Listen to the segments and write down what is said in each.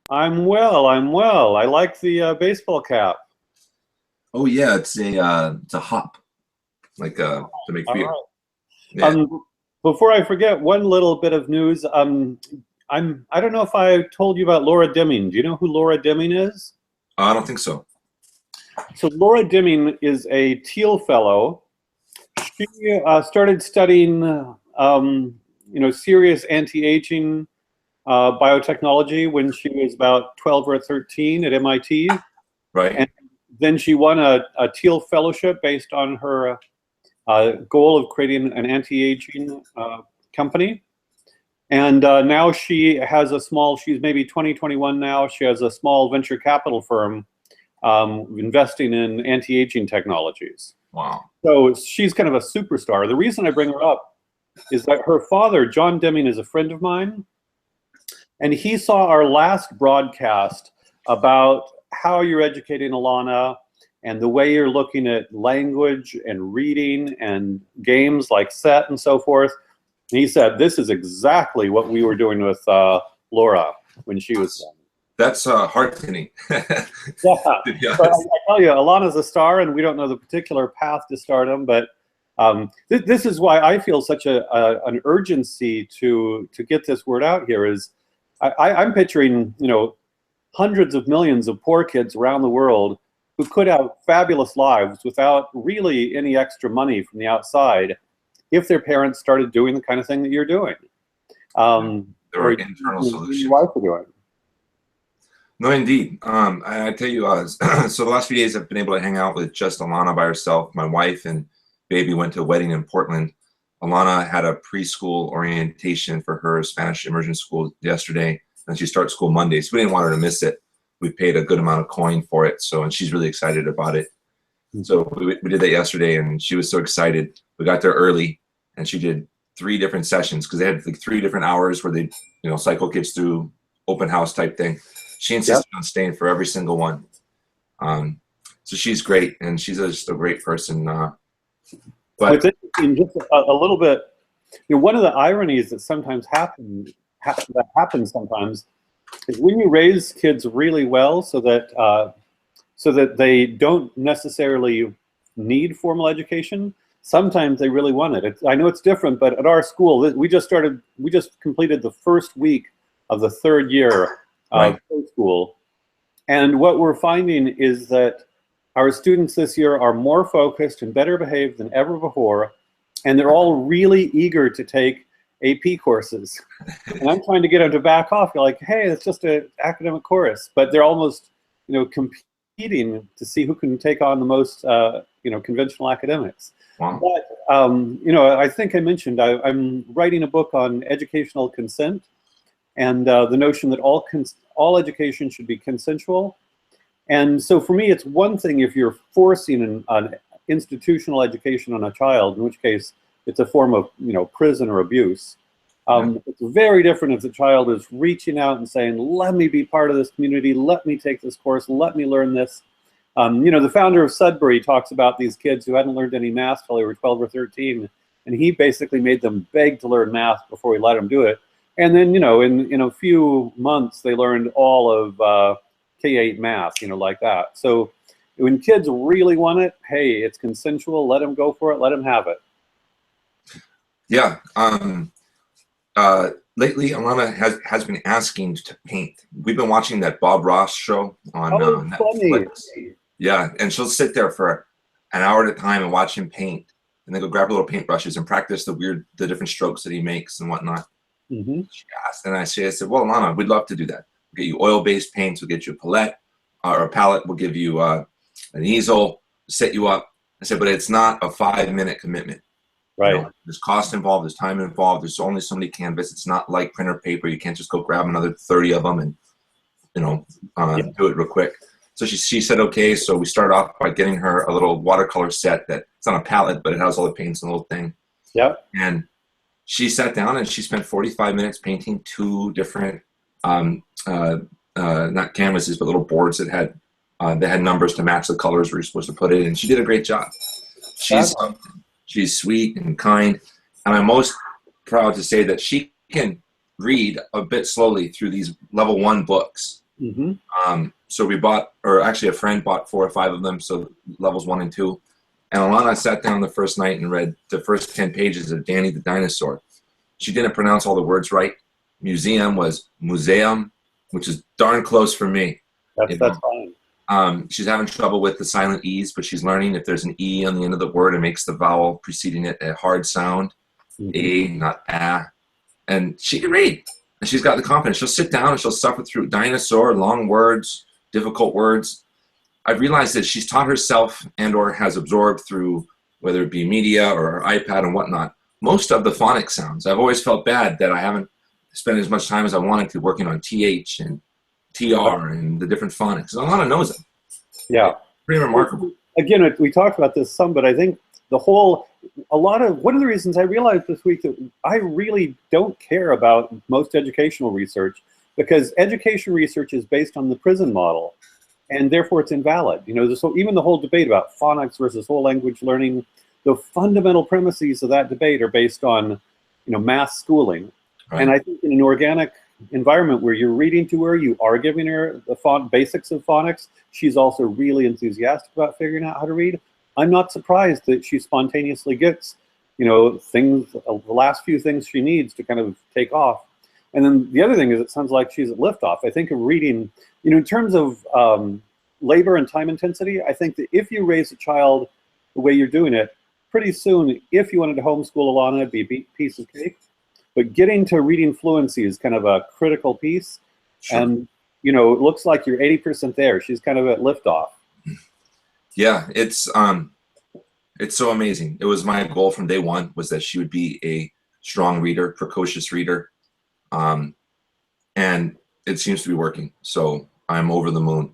I'm well. I'm well. I like the baseball cap. Oh yeah, it's a hop, like to make All beer. right. Yeah. Before I forget, one little bit of news. I don't know if I told you about Laura Deming. Do you know who Laura Deming is? I don't think so. So Laura Deming is a Teal Fellow. She started studying, serious anti-aging biotechnology when she was about 12 or 13 at MIT, Right. and then she won a Teal Fellowship based on her goal of creating an anti-aging company. And now she has she's maybe 20, 21 now. She has a small venture capital firm investing in anti-aging technologies. Wow. So she's kind of a superstar. The reason I bring her up is that her father, John Deming, is a friend of mine. And he saw our last broadcast about how you're educating Alana and the way you're looking at language and reading and games like set and so forth. And he said, this is exactly what we were doing with Laura when she was young. That's heartening. Yeah, To be but honest. I tell you, Alana's a star, and we don't know the particular path to stardom, but this is why I feel such an urgency to get this word out here. Is I'm picturing, hundreds of millions of poor kids around the world who could have fabulous lives without really any extra money from the outside if their parents started doing the kind of thing that you're doing. There are Or internal your solutions. wife are doing. No, indeed. I tell you, so the last few days I've been able to hang out with just Alana by herself. My wife and baby went to a wedding in Portland. Alana had a preschool orientation for her Spanish immersion school yesterday, and she starts school Monday. So we didn't want her to miss it. We paid a good amount of coin for it, and she's really excited about it. So we did that yesterday, and she was so excited. We got there early, and she did 3 different sessions because they had like 3 different hours where they, cycle kids through open house type thing. She insisted on staying for every single one. So she's great, and she's just a great person. But It's interesting, just a little bit. One of the ironies that sometimes happens sometimes is when you raise kids really well, so that they don't necessarily need formal education. Sometimes they really want it. I know it's different, but at our school, we just completed the first week of the 3rd year of school, and what we're finding is that our students this year are more focused and better behaved than ever before, and they're all really eager to take AP courses. And I'm trying to get them to back off. You're like, hey, it's just an academic course, but they're almost, competing to see who can take on the most, conventional academics. wow. But, I think I mentioned I'm writing a book on educational consent and the notion that all education should be consensual. And so for me, it's one thing if you're forcing an institutional education on a child, in which case it's a form of prison or abuse. It's very different if the child is reaching out and saying, let me be part of this community, let me take this course, let me learn this. The founder of Sudbury talks about these kids who hadn't learned any math till they were 12 or 13, and he basically made them beg to learn math before he let them do it. And then, in a few months, they learned all of K-8 math, like that. So when kids really want it, hey, it's consensual, let them go for it, let them have it. Yeah. Lately, Alana has been asking to paint. We've been watching that Bob Ross show on Netflix. Yeah, and she'll sit there for an hour at a time and watch him paint, and then go grab little paintbrushes and practice the different strokes that he makes and whatnot. Mm-hmm. She asked, and I said, well, Alana, we'd love to do that. We'll get you oil-based paints. We'll get you a palette or a palette. We'll give you an easel, set you up. I said, but it's not a 5-minute commitment. Right. There's cost involved. There's time involved. There's only so many canvas. It's not like printer paper. You can't just go grab another 30 of them and do it real quick. So she said okay. So we started off by getting her a little watercolor set that it's on a palette, but it has all the paints and the little thing. Yeah. And she sat down and she spent 45 minutes painting 2 different not canvases but little boards that had numbers to match the colors we were supposed to put it in. And she did a great job. She's sweet and kind, and I'm most proud to say that she can read a bit slowly through these level 1 books Mm-hmm. So we bought, or actually a friend bought 4 or 5 of them, so levels 1 and 2. And Alana sat down the first night and read the first 10 pages of Danny the Dinosaur. She didn't pronounce all the words right. Museum was museum, which is darn close for me. That's fine. She's having trouble with the silent E's, but she's learning if there's an E on the end of the word, it makes the vowel preceding it a hard sound. A, not a. And she can read. And she's got the confidence. She'll sit down and she'll suffer through dinosaur, long words, difficult words. I've realized that she's taught herself and or has absorbed through, whether it be media or her iPad and whatnot, most of the phonics sounds. I've always felt bad that I haven't spent as much time as I wanted to working on TH and TR and the different phonics. And Alana knows them. Yeah. Pretty remarkable. Again, we talked about this some, but I think one of the reasons I realized this week that I really don't care about most educational research, because education research is based on the prison model, and therefore it's invalid. So even the whole debate about phonics versus whole language learning, the fundamental premises of that debate are based on, mass schooling. Right. And I think in an organic environment where you're reading to her, you are giving her the basics of phonics, she's also really enthusiastic about figuring out how to read. I'm not surprised that she spontaneously gets, the last few things she needs to kind of take off. And then the other thing is, it sounds like she's at liftoff. I think of reading, in terms of labor and time intensity, I think that if you raise a child the way you're doing it, pretty soon, if you wanted to homeschool Alana, it'd be a piece of cake. But getting to reading fluency is kind of a critical piece. Sure. And, it looks like you're 80% there. She's kind of at liftoff. Yeah, it's so amazing. It was my goal from day one, was that she would be a strong reader, precocious reader. And it seems to be working. So I'm over the moon,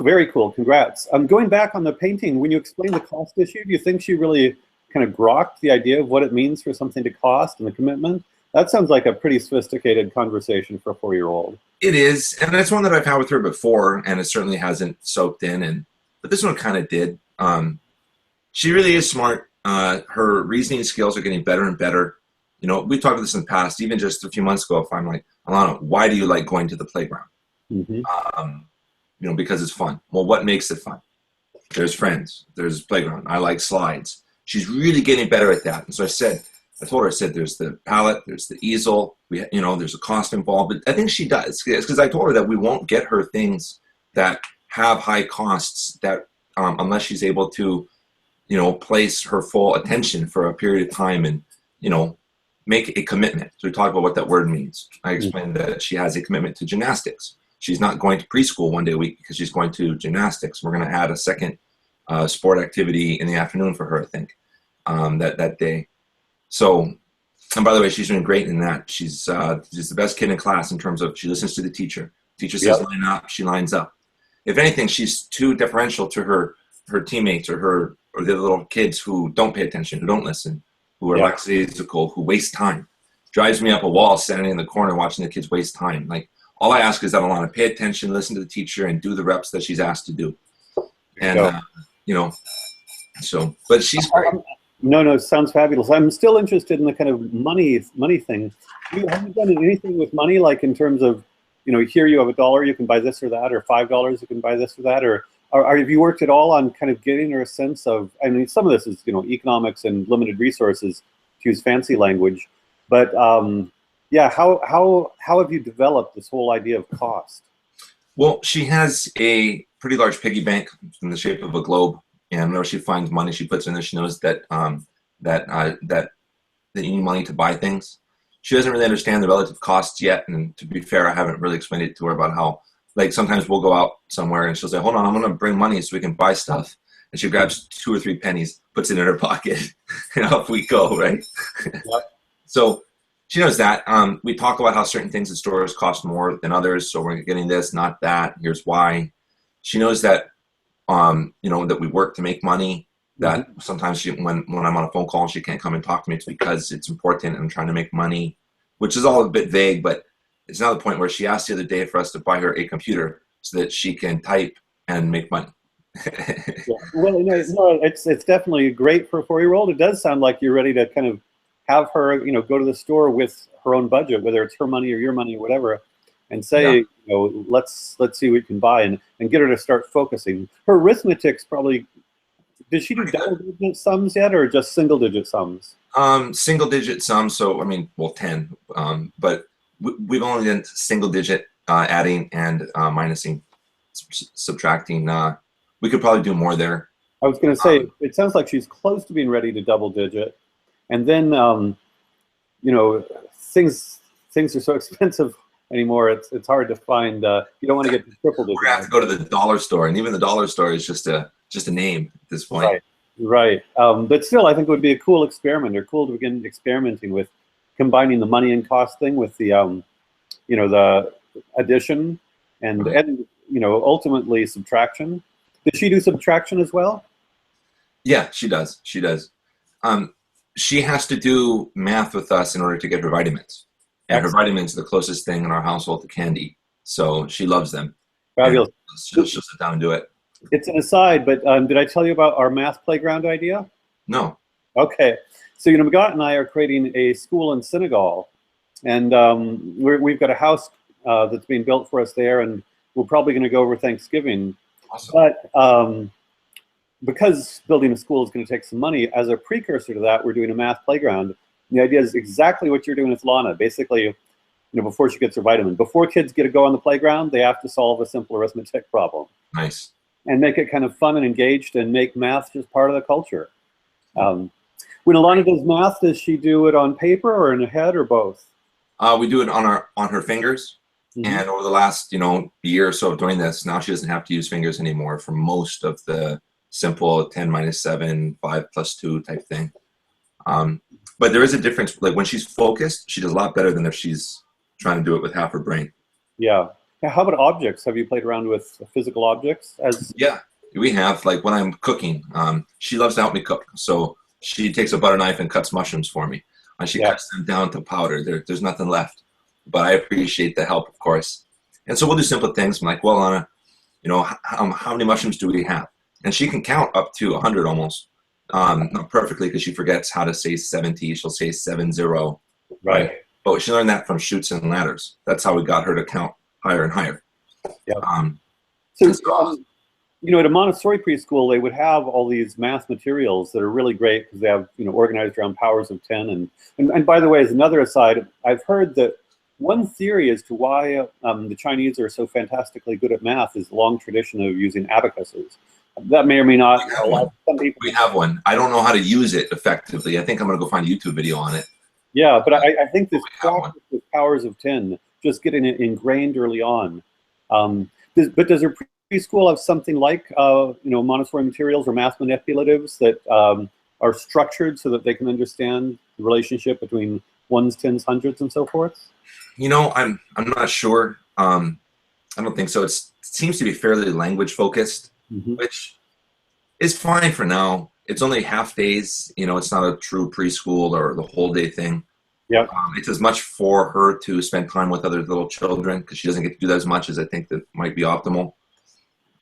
Very cool. Congrats. Going back on the painting, when you explained the cost issue, do you think she really kind of grokked the idea of what it means for something to cost and the commitment? That sounds like a pretty sophisticated conversation for a 4-year-old. It is, and that's one that I've had with her before, and it certainly hasn't soaked in. But this one kind of did. She really is smart. Her reasoning skills are getting better and better. We've talked about this in the past, even just a few months ago. If I'm like, Alana, why do you like going to the playground? Mm-hmm. Because it's fun. Well, what makes it fun? There's friends. There's playground. I like slides. She's really getting better at that. And so I told her, there's the palette, there's the easel, there's a cost involved. But I think she does, because I told her that we won't get her things that have high costs that unless she's able to, place her full attention for a period of time and, make a commitment. So we talked about what that word means. I explained that she has a commitment to gymnastics. She's not going to preschool one day a week because she's going to gymnastics. We're going to add a second sport activity in the afternoon for her, I think, that day. So, and by the way, she's doing great in that. She's the best kid in class in terms of she listens to the teacher. Teacher says line up, she lines up. If anything, she's too deferential to her teammates or the other little kids who don't pay attention, who don't listen, who are lackadaisical, who waste time. Drives me up a wall standing in the corner watching the kids waste time. Like, all I ask is that Alana pay attention, listen to the teacher, and do the reps that she's asked to do. And so, but she's great. No, sounds fabulous. I'm still interested in the kind of money thing. Have you done anything with money, like in terms of, here you have $1, you can buy this or that, or $5, you can buy this or that, or have you worked at all on kind of getting her a sense of, I mean, some of this is, economics and limited resources, to use fancy language, but how have you developed this whole idea of cost? Well, she has a pretty large piggy bank in the shape of a globe. And whenever she finds money, she puts it in there. She knows that that you need money to buy things. She doesn't really understand the relative costs yet. And to be fair, I haven't really explained it to her about how, like, sometimes we'll go out somewhere and she'll say, hold on, I'm going to bring money so we can buy stuff. And she grabs 2 or 3 pennies, puts it in her pocket, and off we go, right? Yep. So she knows that. We talk about how certain things in stores cost more than others. So we're getting this, not that. Here's why. She knows that. That we work to make money, that sometimes when I'm on a phone call, she can't come and talk to me. It's because it's important and I'm trying to make money, which is all a bit vague, but it's now the point where she asked the other day for us to buy her a computer so that she can type and make money. Yeah. Well, it's definitely great for a 4-year-old. It does sound like you're ready to kind of have her, go to the store with her own budget, whether it's her money or your money or whatever, and say, Yeah. you know, let's see what you can buy, and get her to start focusing. Her arithmetic's probably, does she do double-digit sums yet, or just single-digit sums? Single digit sums, so I mean, well, 10, but we've only done single digit adding and minusing, subtracting. We could probably do more there. I was going to say, it sounds like she's close to being ready to double-digit, and then you know, things are so expensive anymore. It's hard to find. You don't want to get to triple-digit. We're gonna have to go to the dollar store, and even the dollar store is just a name at this point. Right. Right, but still, I think it would be a cool experiment, or cool to begin experimenting with combining the money and cost thing with the, you know, the addition and you know, ultimately subtraction. Does she do subtraction as well? Yeah, she does. She does. She has to do math with us in order to get her vitamins, and her vitamins are the closest thing in our household to candy, so she loves them. Fabulous. She'll sit down and do it. It's an aside, but did I tell you about our math playground idea? No. Okay. So, you know, Magat and I are creating a school in Senegal, and we've got a house that's being built for us there, and we're probably going to go over Thanksgiving. Awesome. But because building a school is going to take some money, as a precursor to that, we're doing a math playground. The idea is exactly what you're doing with Lana. Basically, you know, before she gets her vitamin, before kids get to go on the playground, they have to solve a simple arithmetic problem. Nice. And make it kind of fun and engaged, and make math just part of the culture. When Alana does math, does she do it on paper or in her head, or both? We do it on her fingers. And over the last, you know, year or so of doing this, now she doesn't have to use fingers anymore for most of the simple 10 minus 7, 5 plus 2 type thing. But there is a difference. Like when she's focused, she does a lot better than if she's trying to do it with half her brain. Yeah. How about objects? Have you played around with physical objects? Yeah, we have. Like when I'm cooking, she loves to help me cook. So she takes a butter knife and cuts mushrooms for me. And she cuts them down to powder. There's nothing left. But I appreciate the help, of course. And so we'll do simple things. I'm like, well, Anna, you know, how many mushrooms do we have? And she can count up to 100 almost. Not perfectly, because she forgets how to say 70. She'll say 70. Right. But she learned that from Chutes and Ladders. That's how we got her to count higher and higher. Yeah. So, you know, at a Montessori preschool, they would have all these math materials that are really great because they have, you know, organized around powers of 10. And by the way, as another aside, I've heard that one theory as to why the Chinese are so fantastically good at math is the long tradition of using abacuses. That may or may not. Some people. We have one. I don't know how to use it effectively. I think I'm going to go find a YouTube video on it. Yeah, but I think this practice with powers of 10, just getting it ingrained early on. But does her preschool have something like, you know, Montessori materials or math manipulatives that are structured so that they can understand the relationship between ones, tens, hundreds, and so forth? You know, I'm not sure. I don't think so. It seems to be fairly language focused, which is fine for now. It's only half days. You know, it's not a true preschool or the whole day thing. Yeah. It's as much for her to spend time with other little children because she doesn't get to do that as much as I think that might be optimal.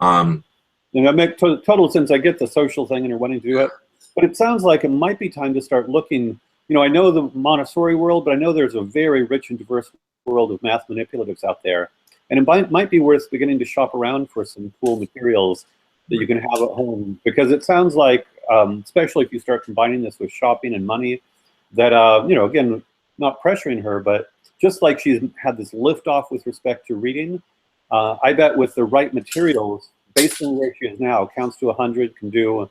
You know, it makes total sense. I get the social thing and you're wanting to do it, but it sounds like it might be time to start looking. You know, I know the Montessori world, but I know there's a very rich and diverse world of math manipulatives out there. And it might be worth beginning to shop around for some cool materials that you can have at home, because it sounds like, especially if you start combining this with shopping and money, that, you know, again, not pressuring her, but just like she's had this lift off with respect to reading, I bet with the right materials, based on where she is now, counts to 100, can do,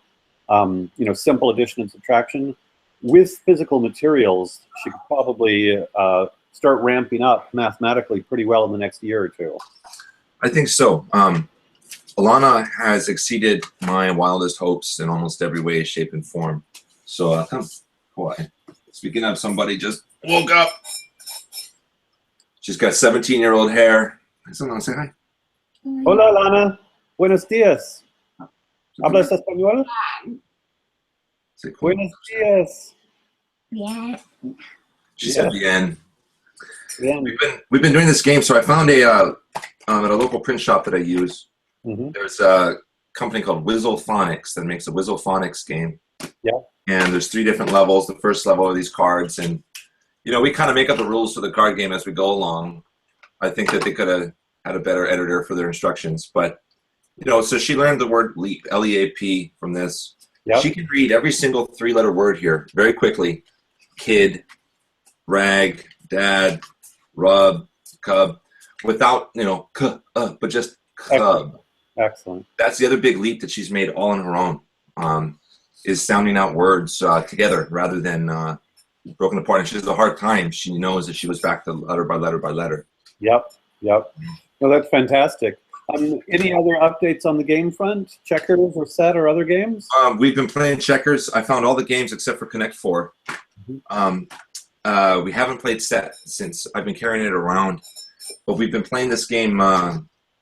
you know, simple addition and subtraction. With physical materials, she could probably start ramping up mathematically pretty well in the next year or two. I think so. Alana has exceeded my wildest hopes in almost every way, shape, and form. So, boy, speaking of somebody just woke up. She's got 17-year-old hair. Someone say hi. Hola, Alana. Buenos días. ¿Hablas español? Buenos días. Bien. She said bien. We've been doing this game. So I found at a local print shop that I use. There's a company called Phonics that makes a Phonics game. Yeah. And there's 3 different levels. The first level are these cards, and you know, we kind of make up the rules for the card game as we go along. I think that they could have had a better editor for their instructions. But, you know, so she learned the word leap, L-E-A-P, from this. Yep. She can read every single 3-letter word here very quickly. Kid, rag, dad, rub, cub, without, you know, but just cub. Excellent. That's the other big leap that she's made all on her own, is sounding out words together rather than broken apart. And she has a hard time. She knows that she was back to letter by letter by letter. Yep, yep. Well, that's fantastic. Any other updates on the game front? Checkers or set or other games? We've been playing checkers. I found all the games except for Connect 4. We haven't played set since I've been carrying it around. But we've been playing this game,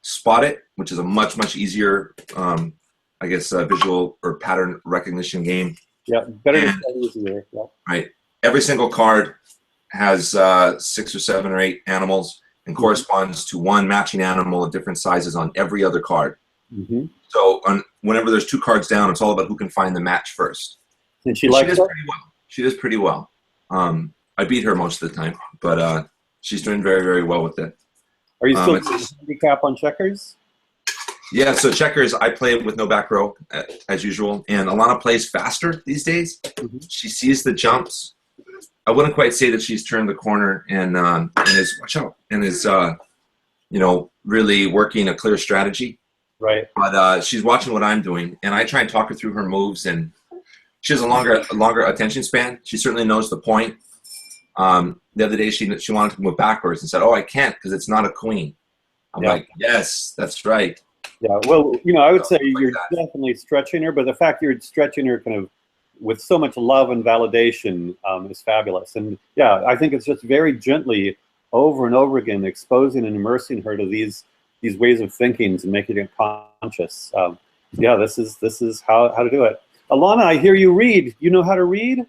Spot It, which is a much easier, I guess, visual or pattern recognition game. Yeah, better to play easier. Yeah. Right. Every single card has 6 or 7 or 8 animals and corresponds to one matching animal of different sizes on every other card. So whenever there's 2 cards down, it's all about who can find the match first. And she likes it? Pretty well. She does pretty well. I beat her most of the time, but she's doing very well with it. Are you still handicap on checkers? Yeah, so checkers, I play with no back row, as usual. And Alana plays faster these days. She sees the jumps. I wouldn't quite say that she's turned the corner and is, watch out, and is, you know, really working a clear strategy. Right. But she's watching what I'm doing, and I try and talk her through her moves, and she has a longer attention span. She certainly knows the point. The other day, she wanted to move backwards and said, "Oh, I can't because it's not a queen." I'm like, "Yes, that's right." Yeah, well, you know, I would say you're definitely stretching her, but the fact you're stretching her kind of with so much love and validation is fabulous. And yeah, I think it's just very gently over and over again exposing and immersing her to these ways of thinking and making it conscious. Yeah, this is how to do it. Alana, I hear you read. You know how to read?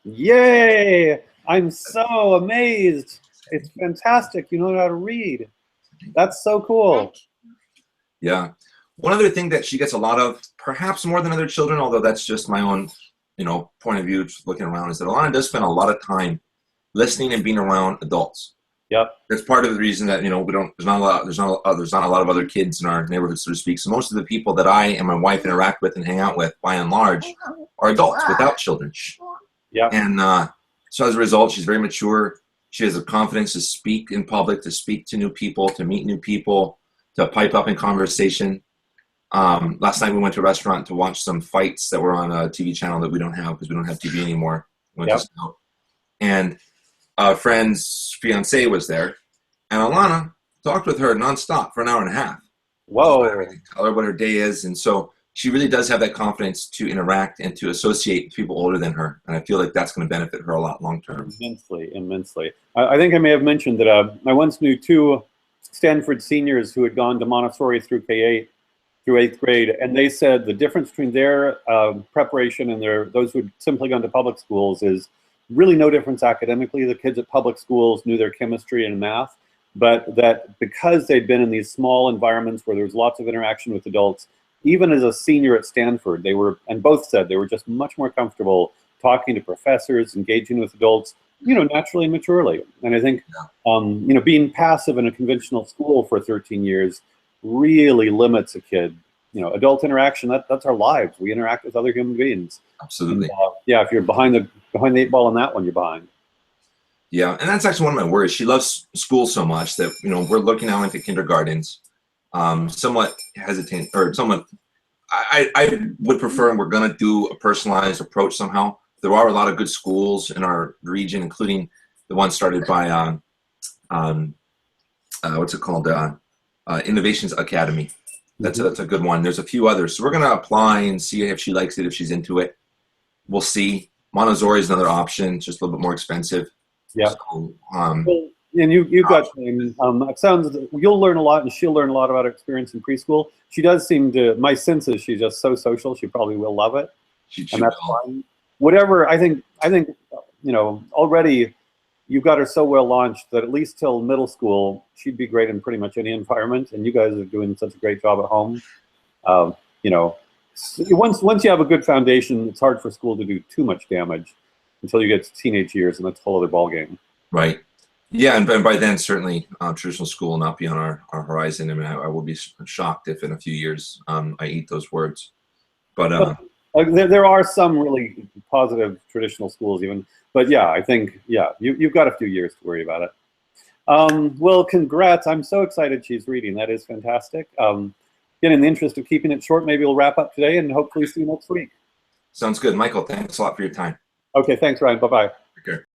Yay! I'm so amazed. It's fantastic. You know how to read. That's so cool. Yeah. One other thing that she gets a lot of, perhaps more than other children, although that's just my own, you know, point of view looking around, is that Alana does spend a lot of time listening and being around adults. Yep. That's part of the reason that, you know, there's not a lot of other kids in our neighborhood, so to speak. So most of the people that I and my wife interact with and hang out with, by and large, are adults without children. Yeah. And so as a result, she's very mature. She has the confidence to speak in public, to speak to new people, to meet new people, to pipe up in conversation. Last night we went to a restaurant to watch some fights that were on a TV channel that we don't have because we don't have TV anymore. And a friend's fiance was there, and Alana talked with her nonstop for an hour and a half. Whoa. Tell her what her day is. And so she really does have that confidence to interact and to associate with people older than her. And I feel like that's going to benefit her a lot long term. Immensely. I think I may have mentioned that I once knew 2 Stanford seniors who had gone to Montessori through K-8, through 8th grade, and they said the difference between their preparation and those who had simply gone to public schools is really no difference academically. The kids at public schools knew their chemistry and math, but that because they'd been in these small environments where there was lots of interaction with adults, even as a senior at Stanford, they were, and both said they were just much more comfortable talking to professors, engaging with adults, you know, naturally and maturely. And I think, you know, being passive in a conventional school for 13 years really limits a kid. You know, adult interaction, that's our lives. We interact with other human beings. Absolutely. And, yeah, if you're behind the 8 ball on that one, you're behind. Yeah, and that's actually one of my worries. She loves school so much that, you know, we're looking now into kindergartens. Somewhat hesitant, or somewhat, I would prefer, and we're going to do a personalized approach somehow. There are a lot of good schools in our region, including the one started by, what's it called? Innovations Academy. That's a good one. There's a few others. So we're going to apply and see if she likes it, if she's into it. We'll see. Montessori is another option, just a little bit more expensive. Yeah. So, and you've got, it sounds, you'll learn a lot and she'll learn a lot about her experience in preschool. She does seem to, my sense is she's just so social, she probably will love it. And that's fine. Whatever, I think, you know, already you've got her so well launched that at least till middle school, she'd be great in pretty much any environment. And you guys are doing such a great job at home. You know, once you have a good foundation, it's hard for school to do too much damage until you get to teenage years, and that's a whole other ballgame. Right. Yeah, and by then certainly traditional school will not be on our horizon. I mean, I will be shocked if in a few years I eat those words. But there are some really positive traditional schools even. But yeah, I think, yeah, you've got a few years to worry about it. Well, congrats. I'm so excited she's reading. That is fantastic. Again, in the interest of keeping it short, maybe we'll wrap up today and hopefully see you next week. sounds good. Michael, thanks a lot for your time. Okay, thanks, Ryan. Bye-bye. Take care.